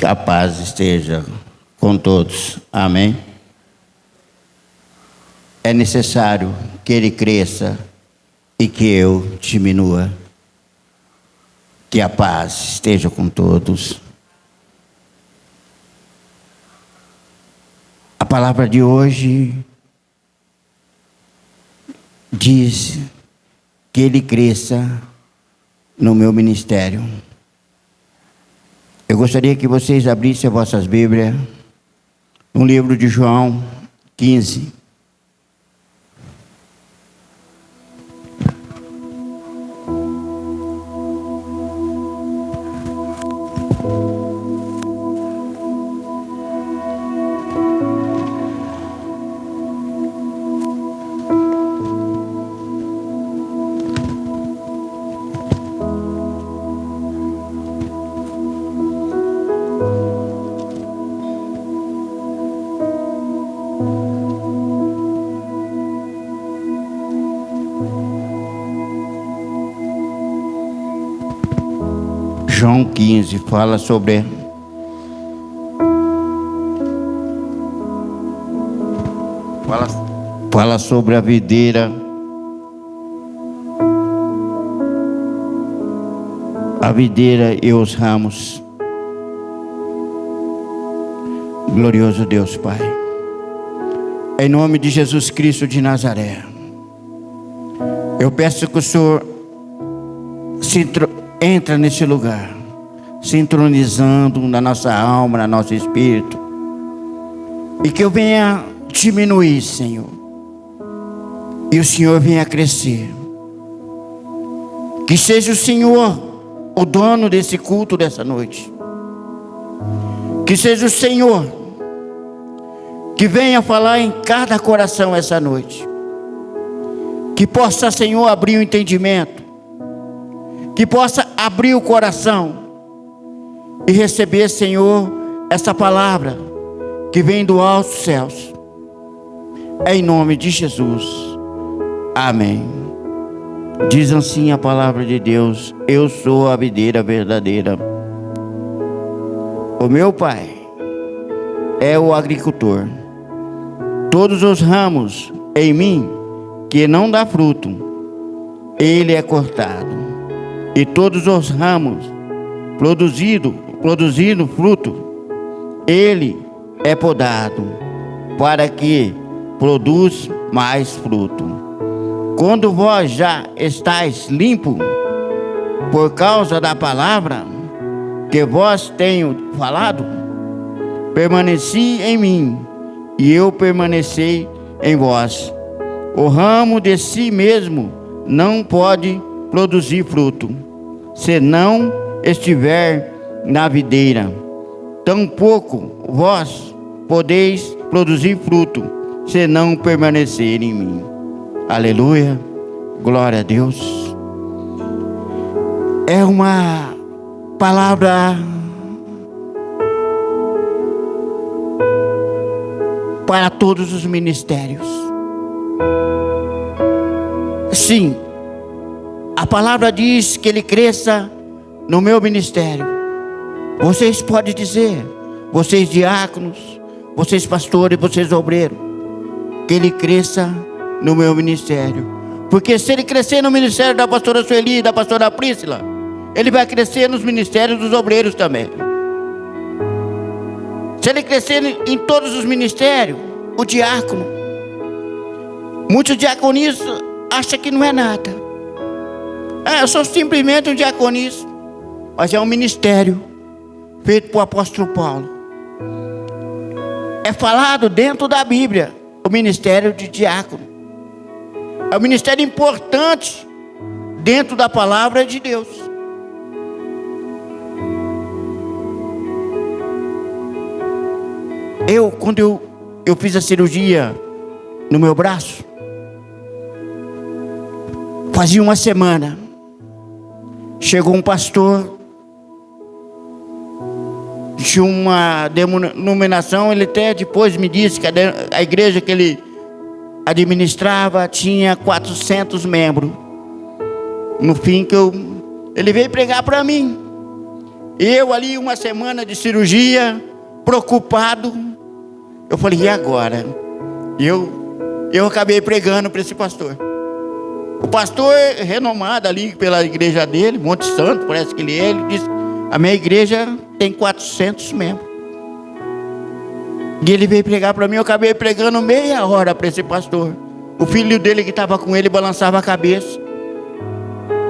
Que a paz esteja com todos. Amém. É necessário que ele cresça e que eu diminua. Que a paz esteja com todos. A palavra de hoje diz que ele cresça no meu ministério. Eu gostaria que vocês abrissem as vossas Bíblias no livro de João 15. João 15 fala sobre a videira, e os ramos. Glorioso Deus Pai, em nome de Jesus Cristo de Nazaré, eu peço que o Senhor entra nesse lugar, se entronizando na nossa alma, no nosso espírito, e que eu venha diminuir, Senhor, e o Senhor venha crescer. Que seja o Senhor o dono desse culto dessa noite. Que seja o Senhor que venha falar em cada coração essa noite. Que possa, Senhor, abrir o entendimento, que possa abrir o coração e receber, Senhor, essa palavra que vem do alto dos céus. Em nome de Jesus. Amém. Diz assim a palavra de Deus: eu sou a videira verdadeira. O meu Pai é o agricultor. Todos os ramos em mim que não dá fruto, ele é cortado. E todos os ramos produzindo fruto, ele é podado, para que produza mais fruto. Quando vós já estáis limpo, por causa da palavra que vós tenho falado, permaneci em mim, e eu permaneci em vós. O ramo de si mesmo não pode produzir fruto, se não estiver na videira. Tampouco vós podeis produzir fruto, se não permanecer em mim. Aleluia, glória a Deus. É uma palavra para todos os ministérios. Sim, a palavra diz que ele cresça no meu ministério. Vocês podem dizer, vocês diáconos, vocês pastores, vocês obreiros, que ele cresça no meu ministério. Porque se ele crescer no ministério da pastora Sueli e da pastora Príscila, ele vai crescer nos ministérios dos obreiros também. Se ele crescer em todos os ministérios, o diácono, muitos diaconistas acham que não é nada. Eu sou simplesmente um diaconista, mas é um ministério feito por apóstolo Paulo. É falado dentro da Bíblia o ministério de diácono. É um ministério importante dentro da palavra de Deus. Quando eu fiz a cirurgia no meu braço, fazia uma semana, chegou um pastor, tinha uma denominação, ele até depois me disse que a igreja que ele administrava tinha 400 membros. No fim ele veio pregar para mim. Eu ali, uma semana de cirurgia, preocupado. Eu falei, e agora? Eu acabei pregando para esse pastor. O pastor é renomado ali pela igreja dele, Monte Santo, parece que ele é. Ele disse, a minha igreja tem 400 membros. E ele veio pregar para mim, eu acabei pregando meia hora para esse pastor. O filho dele que estava com ele balançava a cabeça.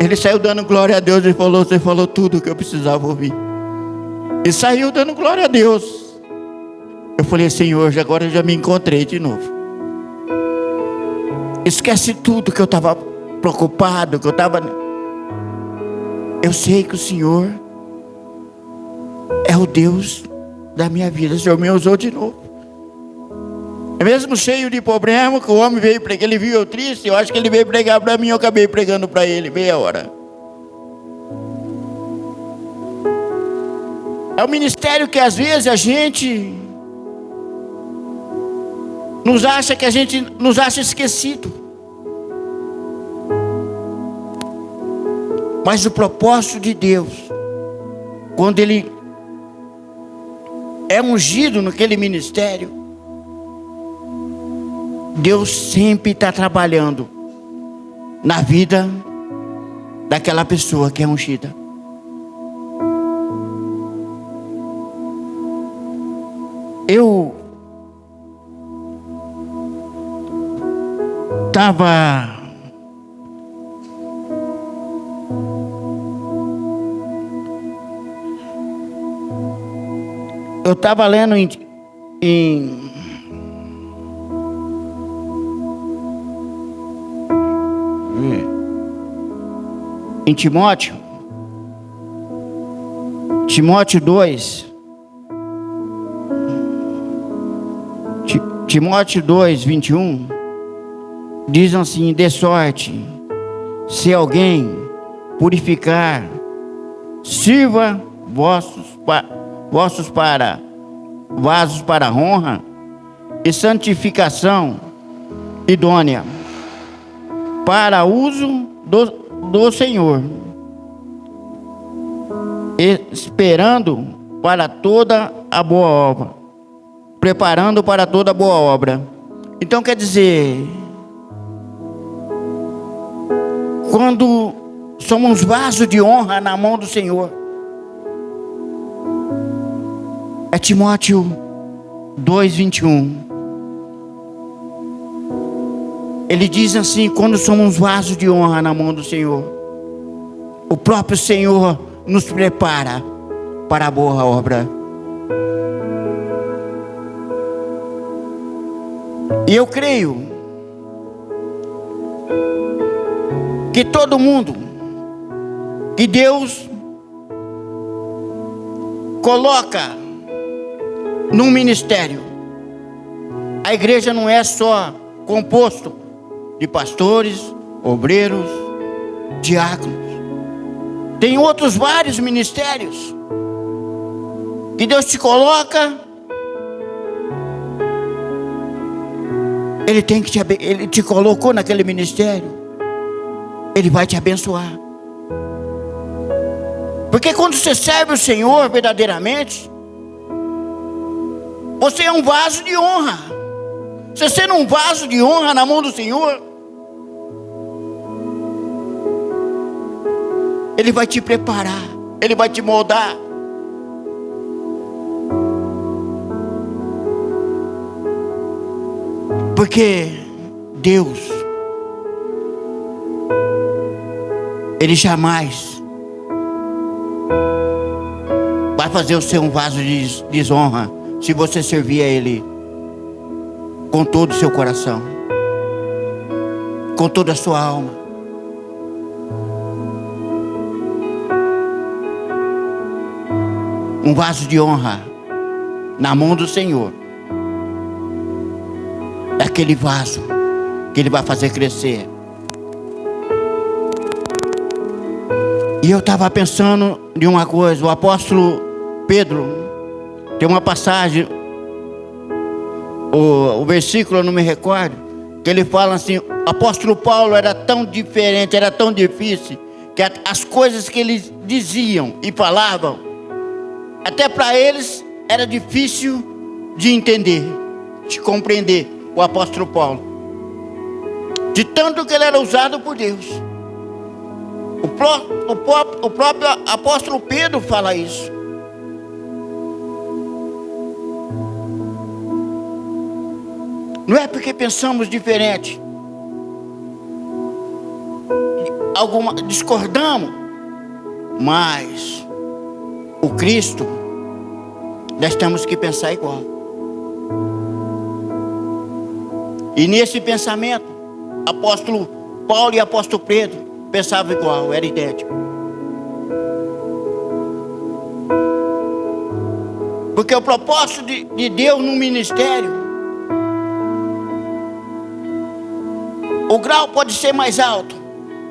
Ele saiu dando glória a Deus e falou, você falou tudo que eu precisava ouvir. E saiu dando glória a Deus. Eu falei, Senhor, agora eu já me encontrei de novo. Esquece tudo que eu estava preocupado, que eu estava... Eu sei que o Senhor é o Deus da minha vida. O Senhor me usou de novo. Mesmo cheio de problema, que o homem veio pregar, ele viu eu triste, eu acho que ele veio pregar para mim, eu acabei pregando para ele, meia hora. É um ministério que às vezes a gente nos acha esquecido. Mas o propósito de Deus, quando Ele é ungido naquele ministério, Deus sempre está trabalhando na vida daquela pessoa que é ungida. Eu estava lendo em Timóteo 2, Timóteo 2, 21, diz assim, de sorte, se alguém purificar, sirva vasos para honra e santificação idônea, para uso do Senhor, esperando para toda a boa obra, preparando para toda a boa obra. Então quer dizer, quando somos vasos de honra na mão do Senhor, é Timóteo 2, 21. Ele diz assim, quando somos vasos de honra na mão do Senhor, o próprio Senhor nos prepara para a boa obra. E eu creio que todo mundo que Deus coloca num ministério, a igreja não é só composto de pastores, obreiros, diáconos. Tem outros vários ministérios que Deus te coloca. Ele te colocou naquele ministério. Ele vai te abençoar. Porque quando você serve o Senhor verdadeiramente, você é um vaso de honra. Você sendo um vaso de honra na mão do Senhor, Ele vai te preparar, Ele vai te moldar. Porque Deus, Ele jamais vai fazer você um vaso de desonra se você servir a Ele com todo o seu coração, com toda a sua alma. Um vaso de honra na mão do Senhor é aquele vaso que Ele vai fazer crescer. E eu estava pensando de uma coisa, o apóstolo Pedro, tem uma passagem, o versículo eu não me recordo, que ele fala assim, o apóstolo Paulo era tão diferente, era tão difícil, que as coisas que eles diziam e falavam, Até para eles era difícil de entender, de compreender o apóstolo Paulo. De tanto que ele era usado por Deus. O próprio apóstolo Pedro fala isso. Não é porque pensamos diferente, discordamos, mas o Cristo, nós temos que pensar igual. E nesse pensamento, apóstolo Paulo e apóstolo Pedro pensavam igual, era idêntico. Porque o propósito de Deus no ministério, o grau pode ser mais alto,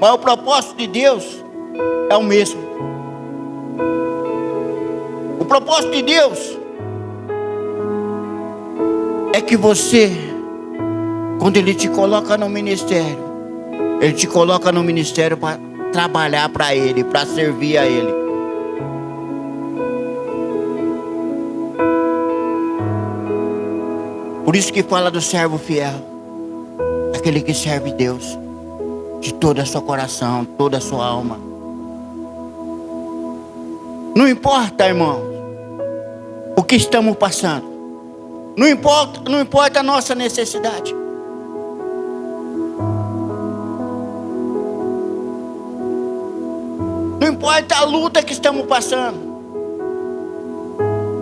mas o propósito de Deus é o mesmo. O propósito de Deus é que você, quando Ele te coloca no ministério, Ele te coloca no ministério para trabalhar para Ele, para servir a Ele. Por isso que fala do servo fiel, aquele que serve Deus de todo o seu coração, toda a sua alma. Não importa, irmão, o que estamos passando. Não importa a nossa necessidade. Não importa a luta que estamos passando.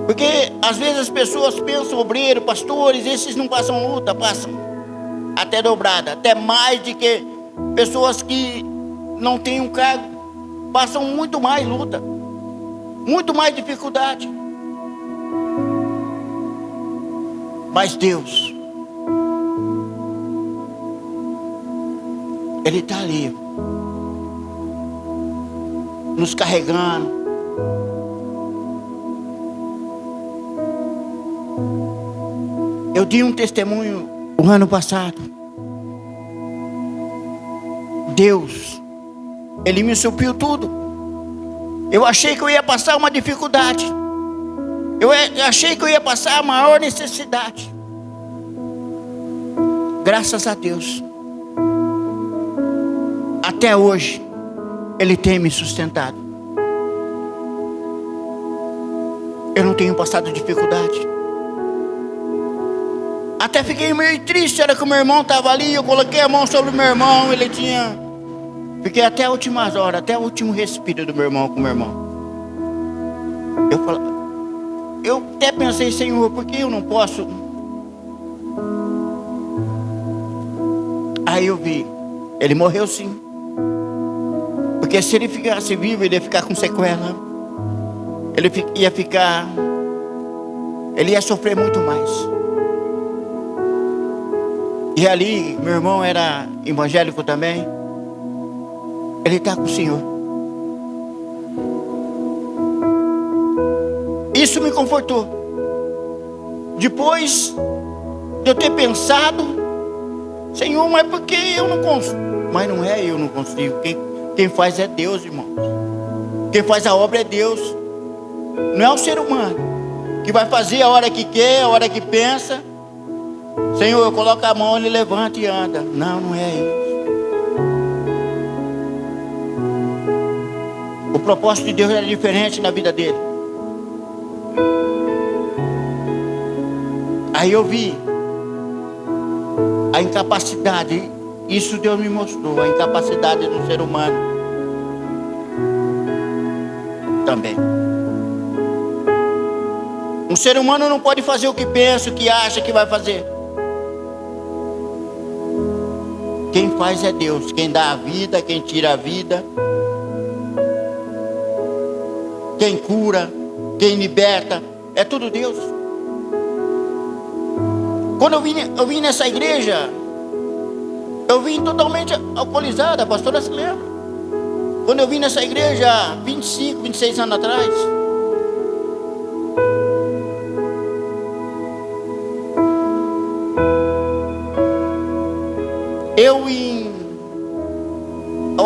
Porque às vezes as pessoas pensam, obreiros, pastores, esses não passam luta, passam até dobrada, até mais do que pessoas que não têm um cargo, passam muito mais luta, muito mais dificuldade. Mas Deus, Ele está ali, nos carregando. Eu dei um testemunho o ano passado. Deus, Ele me supriu tudo. Eu achei que eu ia passar uma dificuldade. Eu achei que eu ia passar a maior necessidade. Graças a Deus, até hoje, Ele tem me sustentado. Eu não tenho passado dificuldade. Até fiquei meio triste, era que o meu irmão estava ali, eu coloquei a mão sobre o meu irmão, ele tinha... Fiquei até as últimas horas, até o último respiro do meu irmão com o meu irmão. Eu até pensei, Senhor, por que eu não posso? Aí eu vi, ele morreu sim. Porque se ele ficasse vivo, ele ia ficar com sequela. Ele ia sofrer muito mais. E ali, meu irmão era evangélico também. Ele está com o Senhor. Isso me confortou. Depois de eu ter pensado, Senhor, mas por que eu não consigo? Mas não é eu não consigo. Quem faz é Deus, irmão. Quem faz a obra é Deus. Não é o ser humano que vai fazer a hora que quer, a hora que pensa. Senhor, eu coloco a mão, ele levanta e anda. Não é isso. O propósito de Deus era diferente na vida dele. Aí eu vi a incapacidade. Isso Deus me mostrou, a incapacidade do ser humano também. Um ser humano não pode fazer o que pensa, o que acha que vai fazer. Quem faz é Deus. Quem dá a vida, quem tira a vida, quem cura, quem liberta, é tudo Deus. Quando eu vim nessa igreja, eu vim totalmente alcoolizado, a pastora se lembra. Quando eu vim nessa igreja, 25, 26 anos atrás, eu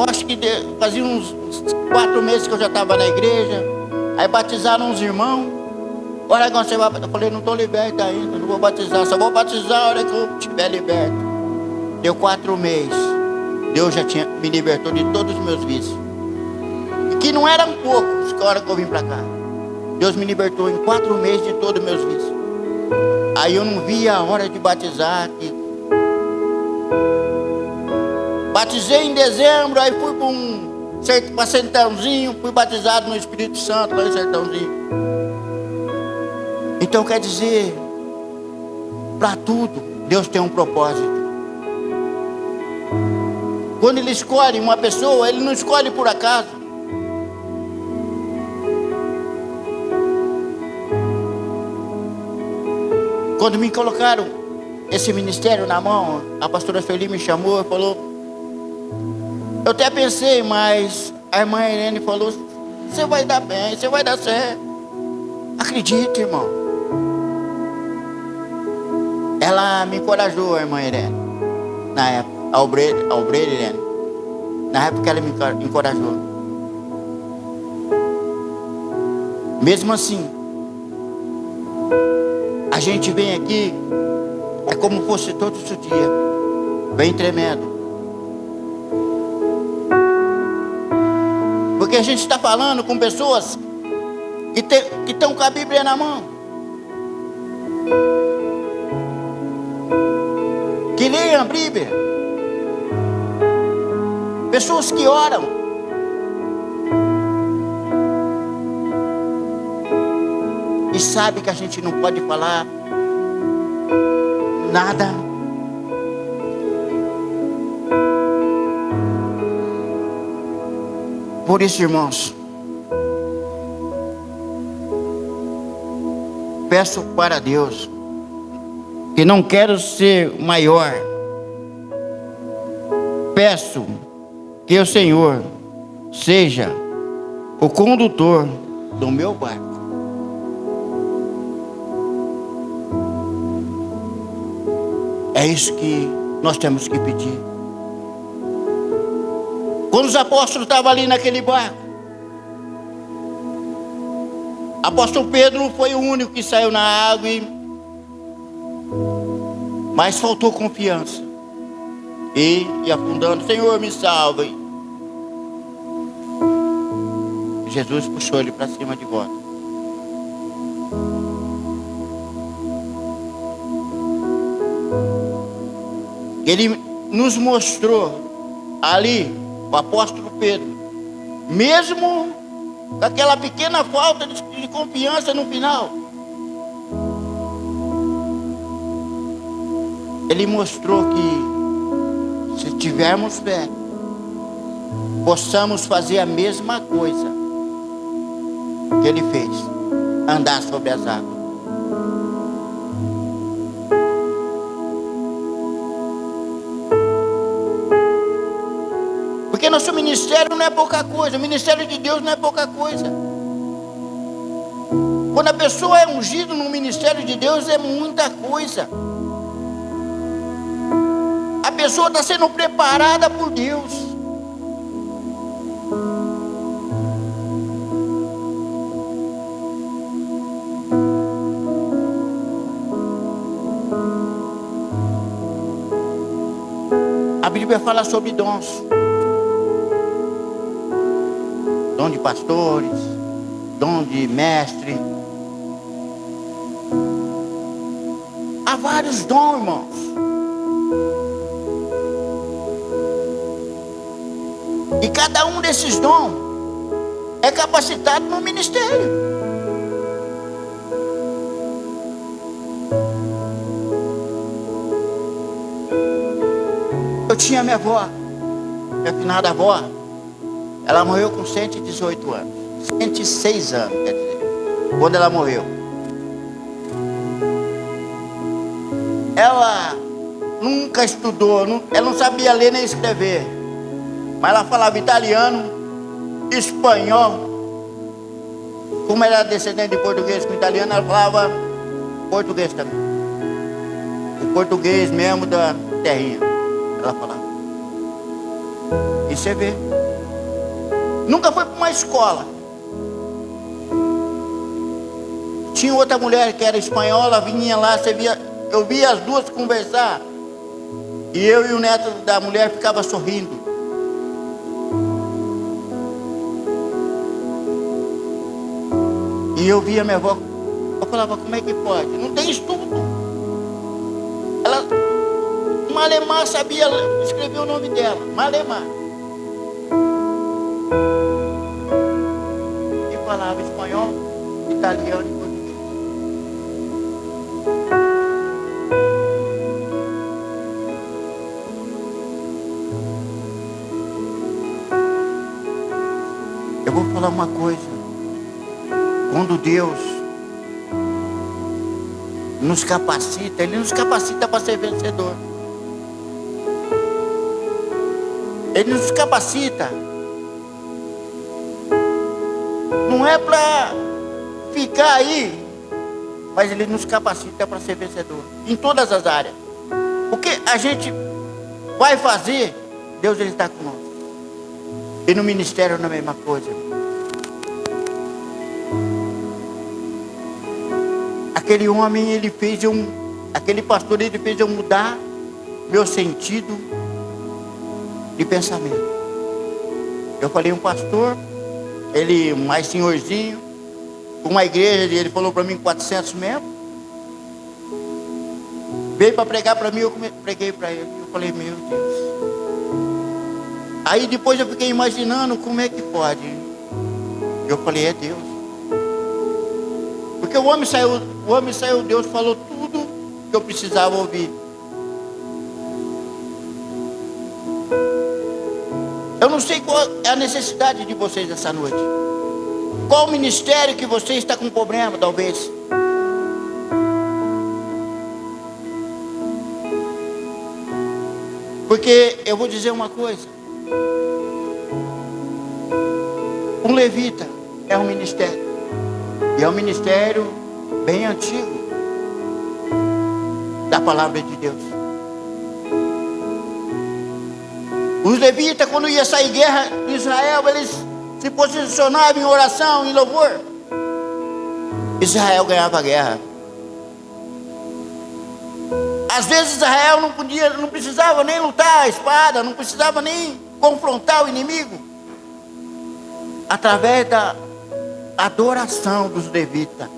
acho que fazia uns 4 meses que eu já estava na igreja. Aí batizaram uns irmãos. Olha, quando você vai, eu falei, não estou liberto ainda, não vou batizar, só vou batizar a hora que eu estiver liberto. Deu 4 meses, Deus já tinha me libertou de todos os meus vícios. E que não eram poucos, que a hora que eu vim para cá. Deus me libertou em 4 meses de todos os meus vícios. Aí eu não via a hora de batizar. Batizei em dezembro, aí fui para Sertãozinho, fui batizado no Espírito Santo, lá em Sertãozinho. Então quer dizer, para tudo, Deus tem um propósito. Quando Ele escolhe uma pessoa, Ele não escolhe por acaso. Quando me colocaram esse ministério na mão, a pastora Feli me chamou e falou, eu até pensei, mas a irmã Irene falou, você vai dar bem, você vai dar certo. Acredite, irmão. Ela me encorajou, a irmã Irene, na época, a obreira Irene. Na época ela me encorajou. Mesmo assim, a gente vem aqui, é como fosse todo o dia, vem tremendo. Porque a gente está falando com pessoas que estão com a Bíblia na mão. Que leem a Bíblia. Pessoas que oram. E sabe que a gente não pode falar nada. Por isso, irmãos, peço para Deus que não quero ser maior. Peço que o Senhor seja o condutor do meu barco. É isso que nós temos que pedir. Quando os apóstolos estavam ali naquele barco, apóstolo Pedro foi o único que saiu na água, mas faltou confiança. E afundando, Senhor, me salve. Jesus puxou ele para cima de volta. Ele nos mostrou ali, o apóstolo Pedro, mesmo com aquela pequena falta de confiança no final, ele mostrou que se tivermos fé, possamos fazer a mesma coisa que ele fez, andar sobre as águas. Porque nosso ministério não é pouca coisa, o ministério de Deus não é pouca coisa. Quando a pessoa é ungida no ministério de Deus, é muita coisa. A pessoa está sendo preparada por Deus. A Bíblia fala sobre dons. Dom de pastores, dom de mestre. Há vários dons, irmãos. E cada um desses dons é capacitado no ministério. Eu tinha minha avó, minha finada avó. Ela morreu com 118 anos. 106 anos, quer dizer, quando ela morreu. Ela nunca estudou, ela não sabia ler nem escrever. Mas ela falava italiano, espanhol. Como ela era descendente de português com italiano, ela falava português também. O português mesmo da terrinha, ela falava. E você vê. Nunca foi para uma escola. Tinha outra mulher que era espanhola, vinha lá, eu via as duas conversar. E eu e o neto da mulher ficava sorrindo. E eu via minha avó, eu falava, como é que pode? Não tem estudo. Ela, Malemar, sabia escrever o nome dela, Malemar. E falava espanhol, italiano e português. Eu vou falar uma coisa. Quando Deus nos capacita, Ele nos capacita para ser vencedor. Ele nos capacita. Não é para ficar aí, mas Ele nos capacita para ser vencedor. Em todas as áreas. O que a gente vai fazer, Deus Ele está conosco. E no ministério é a mesma coisa. Aquele homem, aquele pastor, ele fez eu mudar meu sentido de pensamento. Eu falei, um pastor, ele mais senhorzinho, uma igreja, ele falou para mim 400 membros, veio para pregar para mim, eu preguei para ele. Eu falei, meu Deus. Aí depois eu fiquei imaginando como é que pode. Eu falei, é Deus. Porque o homem saiu, Deus falou tudo que eu precisava ouvir. Eu não sei qual é a necessidade de vocês essa noite. Qual o ministério que você está com problema, talvez? Porque eu vou dizer uma coisa. Um levita é um ministério. E é um ministério bem antigo da palavra de Deus. Os levitas, quando ia sair guerra em Israel, eles se posicionavam em oração, em louvor. Israel ganhava a guerra. Às vezes Israel não precisava nem lutar a espada, não precisava nem confrontar o inimigo. Através da adoração dos levitas,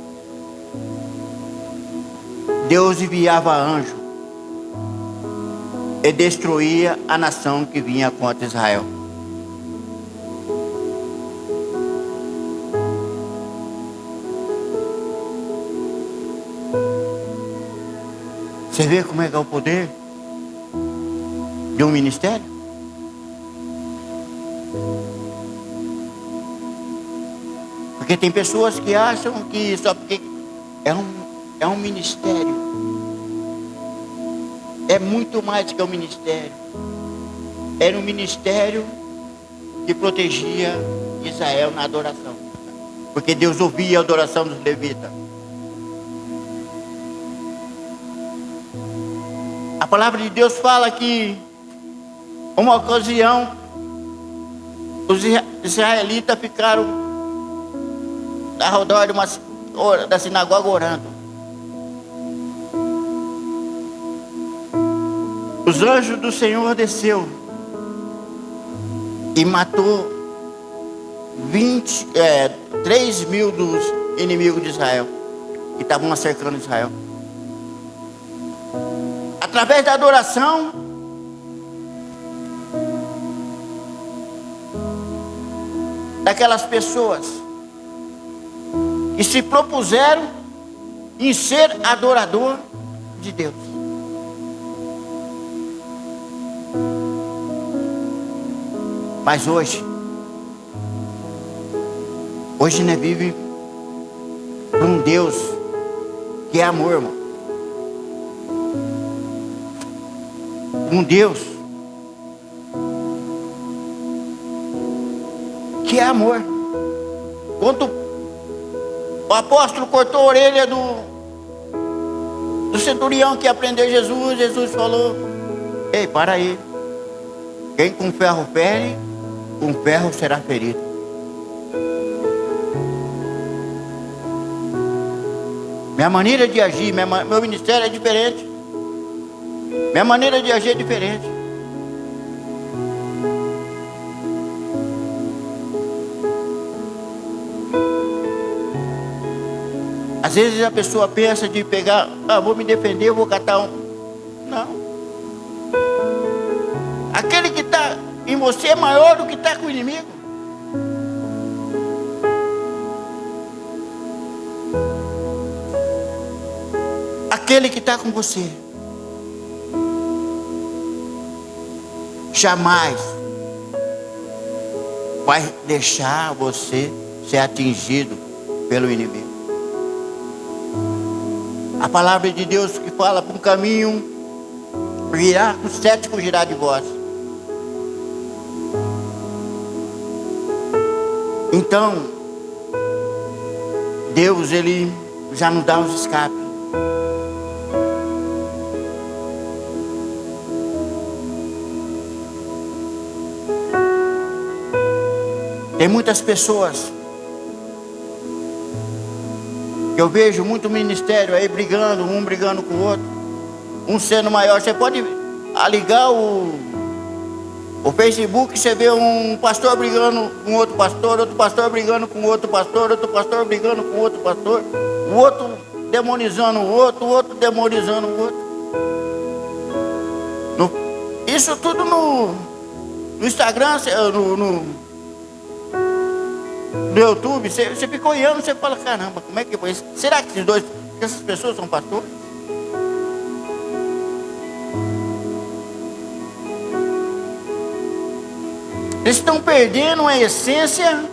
Deus enviava anjo e destruía a nação que vinha contra Israel. Você vê como é que é o poder de um ministério? Porque tem pessoas que acham que só porque é um ministério. É muito mais que um ministério. Era um ministério que protegia Israel na adoração. Porque Deus ouvia a adoração dos levitas. A palavra de Deus fala que uma ocasião os israelitas ficaram ao redor da sinagoga orando. Os anjos do Senhor desceu e matou 3.000 dos inimigos de Israel que estavam cercando Israel. Através da adoração, daquelas pessoas que se propuseram em ser adorador de Deus. Mas hoje nós vive por um Deus que é amor, irmão. Um Deus que é amor. Quando o apóstolo cortou a orelha do centurião que ia prender Jesus, Jesus falou: ei, para aí. Quem com ferro fere, com ferro será ferido. Minha maneira de agir, meu ministério é diferente. Minha maneira de agir é diferente. Às vezes a pessoa pensa de pegar, vou me defender, eu vou catar um. Não. Aquele que está em você é maior do que está com o inimigo. Aquele que está com você jamais vai deixar você ser atingido pelo inimigo. A palavra de Deus que fala para um caminho virá, o 7 fugirá de vós. Então, Deus, Ele já nos dá uns escapes. Tem muitas pessoas que eu vejo muito ministério aí brigando, um brigando com o outro, um sendo maior. Você pode ligar o Facebook, você vê um pastor brigando com outro pastor brigando com outro pastor brigando com outro pastor, o outro demonizando o outro demonizando o outro. Isso tudo no Instagram, no YouTube, você fica olhando, você fala, caramba, como é que foi isso? Será que essas pessoas são pastores? Eles estão perdendo a essência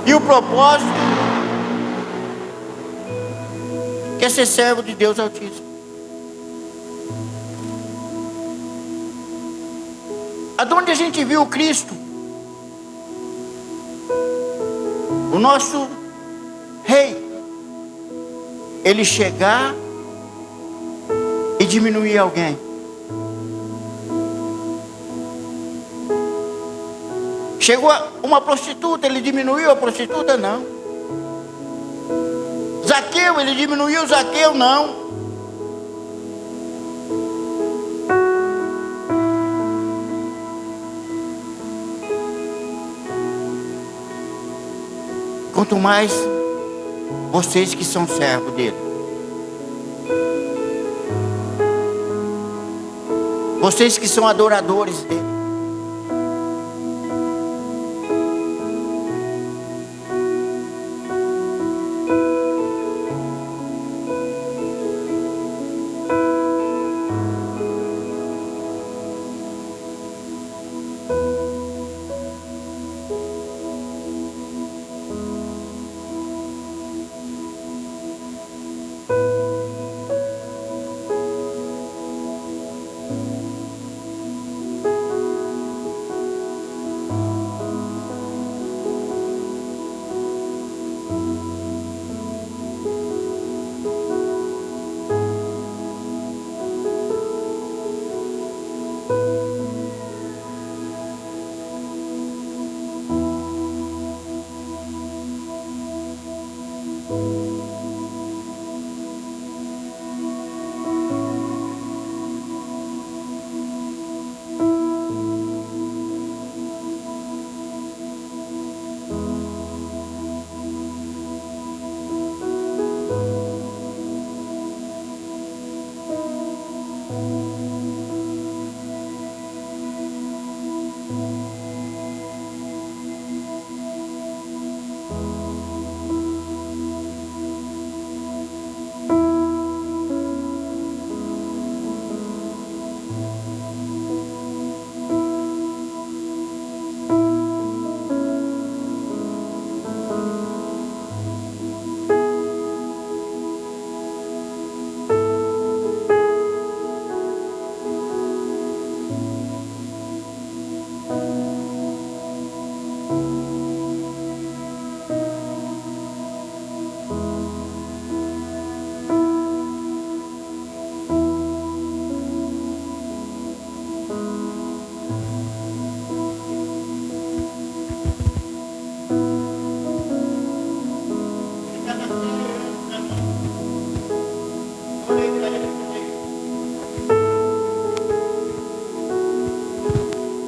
e o propósito, que é ser servo de Deus Altíssimo. Aonde a gente viu Cristo, o nosso rei, ele chegar e diminuir alguém? Chegou uma prostituta, ele diminuiu a prostituta? Não. Zaqueu, ele diminuiu Zaqueu? Não. Quanto mais vocês que são servos dele, vocês que são adoradores dele,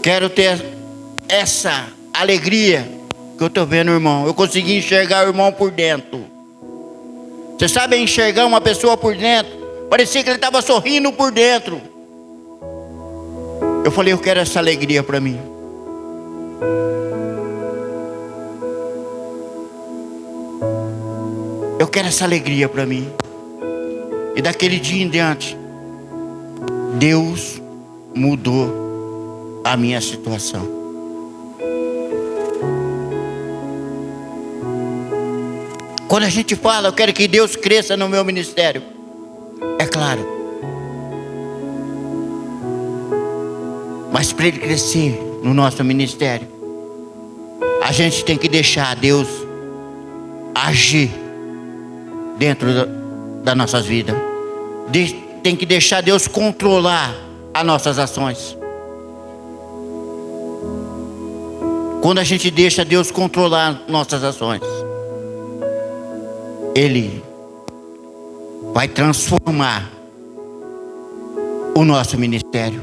Quero ter essa alegria que eu estou vendo, irmão. Eu consegui enxergar o irmão por dentro. Você sabe enxergar uma pessoa por dentro? Parecia que ele estava sorrindo por dentro. Eu falei, eu quero essa alegria para mim. Eu quero essa alegria para mim. E daquele dia em diante, Deus mudou a minha situação. Quando a gente fala, eu quero que Deus cresça no meu ministério, é claro. Mas para Ele crescer no nosso ministério, a gente tem que deixar Deus agir dentro das nossas vidas. Tem que deixar Deus controlar as nossas ações. Quando a gente deixa Deus controlar nossas ações, Ele vai transformar o nosso ministério.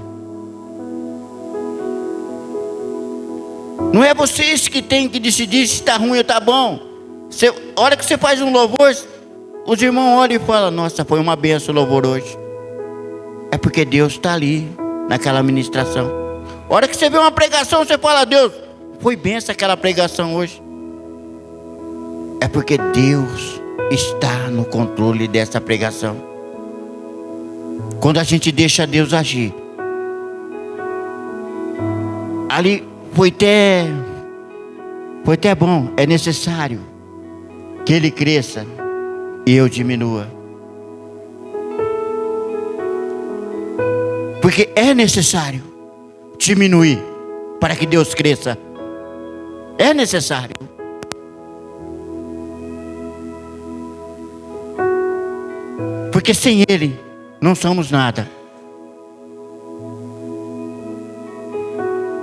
Não é vocês que têm que decidir se está ruim ou está bom. A hora que você faz um louvor, os irmãos olham e falam, nossa, foi uma benção o louvor hoje. É porque Deus está ali, naquela ministração. A hora que você vê uma pregação, você fala, Deus, foi benção aquela pregação hoje. É porque Deus está no controle dessa pregação. Quando a gente deixa Deus agir, ali foi até bom, é necessário que Ele cresça e eu diminua. Porque é necessário diminuir para que Deus cresça. É necessário. Porque sem Ele não somos nada.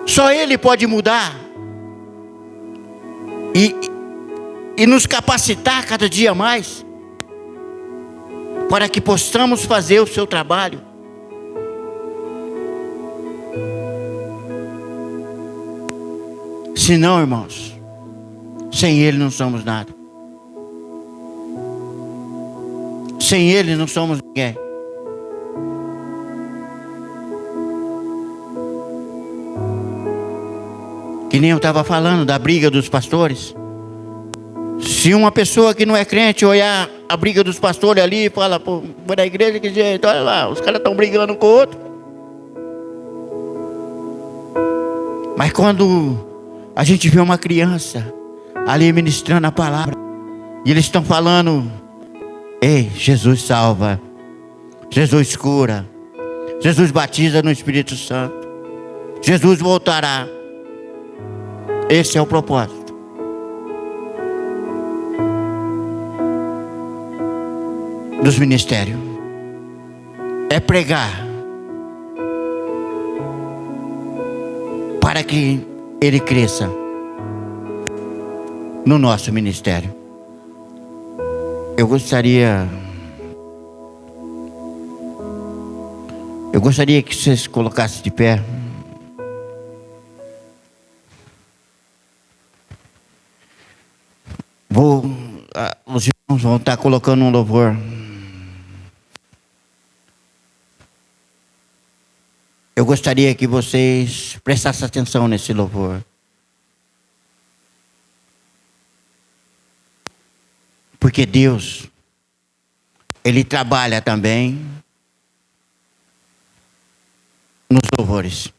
Só Ele pode mudar e nos capacitar cada dia mais para que possamos fazer o seu trabalho. Se não, irmãos, sem Ele não somos nada. Sem Ele não somos ninguém. Que nem eu estava falando da briga dos pastores. Se uma pessoa que não é crente olhar a briga dos pastores ali e fala, pô, vai na igreja, que jeito, olha lá, os caras estão brigando um com o outro. Mas quando a gente vê uma criança ali ministrando a palavra, e eles estão falando, ei, Jesus salva, Jesus cura, Jesus batiza no Espírito Santo, Jesus voltará. Esse é o propósito. Dos ministérios. É pregar para que Ele cresça no nosso ministério. Eu gostaria que vocês colocassem de pé. Os irmãos vão estar colocando um louvor. Eu gostaria que vocês prestassem atenção nesse louvor. Porque Deus, Ele trabalha também nos louvores.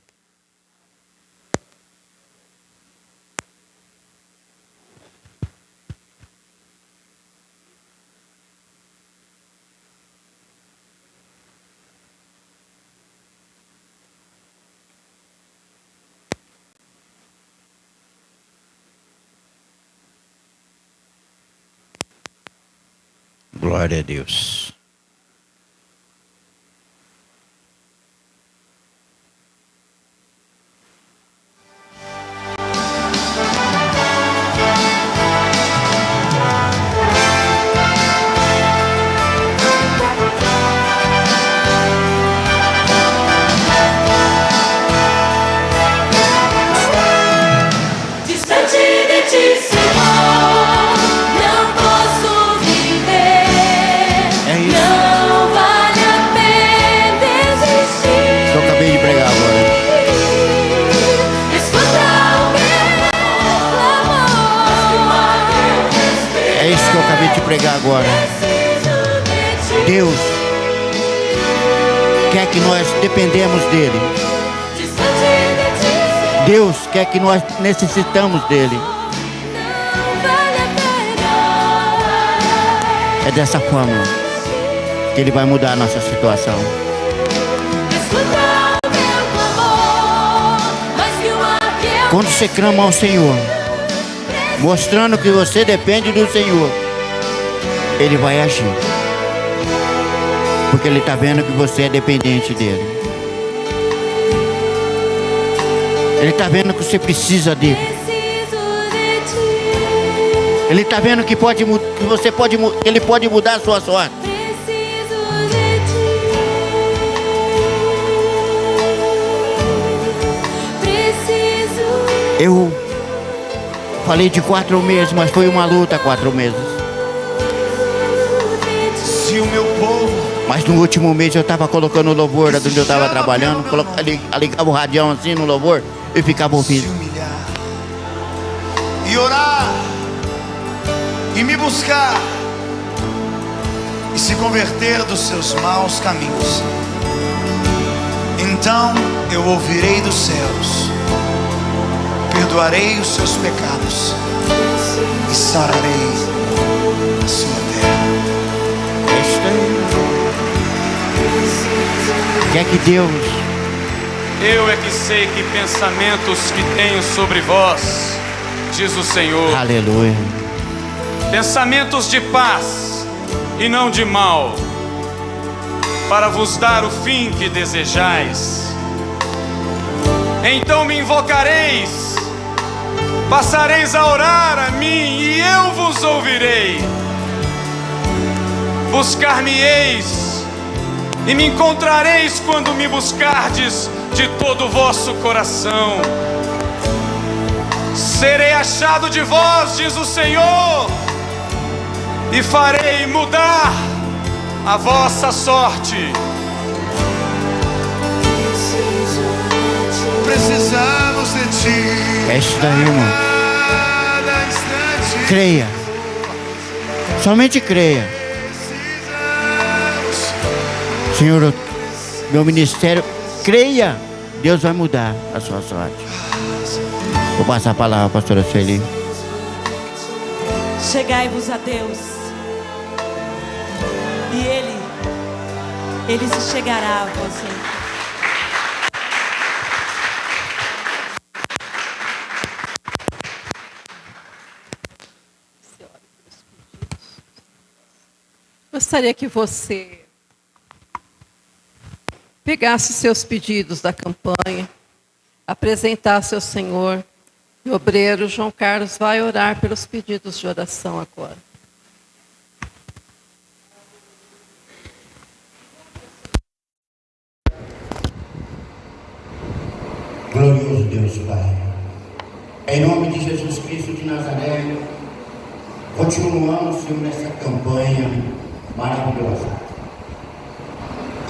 Glória a Deus. agora. Deus quer que nós dependemos dele. Deus quer que nós necessitamos dele. É dessa forma que ele vai mudar a nossa situação. Quando você clama ao Senhor, mostrando que você depende do Senhor, ele vai agir. Porque ele está vendo que você é dependente dele. Ele está vendo que você precisa dele. Ele está vendo que ele pode mudar a sua sorte. Eu falei de 4 meses, mas foi uma luta 4 meses. Se o meu povo, mas no último mês eu estava colocando o louvor onde eu estava trabalhando, ligava o radião assim no louvor e ficava ouvindo. Se humilhar e orar e me buscar e se converter dos seus maus caminhos, então eu ouvirei dos céus, perdoarei os seus pecados e sararei a sua terra. Quer que Deus... Eu é que sei que pensamentos que tenho sobre vós, diz o Senhor. Aleluia. Pensamentos de paz e não de mal, para vos dar o fim que desejais. Então me invocareis, passareis a orar a mim e eu vos ouvirei. Buscar-me-eis e me encontrareis quando me buscardes de todo o vosso coração. Serei achado de vós, diz o Senhor, e farei mudar a vossa sorte. Precisamos de ti. É isso daí, irmão. Creia. Somente creia. Senhor, meu ministério, creia. Deus vai mudar a sua sorte. Vou passar a palavra à pastora Sueli. Chegai-vos a Deus, e Ele se chegará a você. Gostaria que você pegasse seus pedidos da campanha, apresentasse ao Senhor. O obreiro João Carlos vai orar pelos pedidos de oração agora. Glorioso Deus Pai, em nome de Jesus Cristo de Nazaré, continuamos, Senhor, nessa campanha maravilhosa.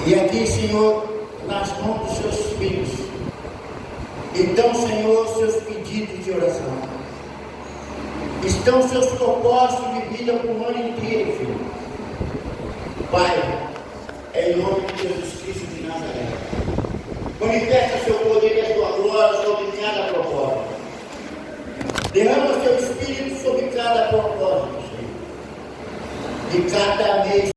E aqui, Senhor, nas mãos dos seus filhos, então, Senhor, seus pedidos de oração, estão seus propósitos de vida para o ano inteiro, Senhor. Pai, em nome de Jesus Cristo de Nazaré, manifesta seu poder e a sua glória sobre cada propósito. Derrama seu Espírito sobre cada propósito, Senhor. De cada mês,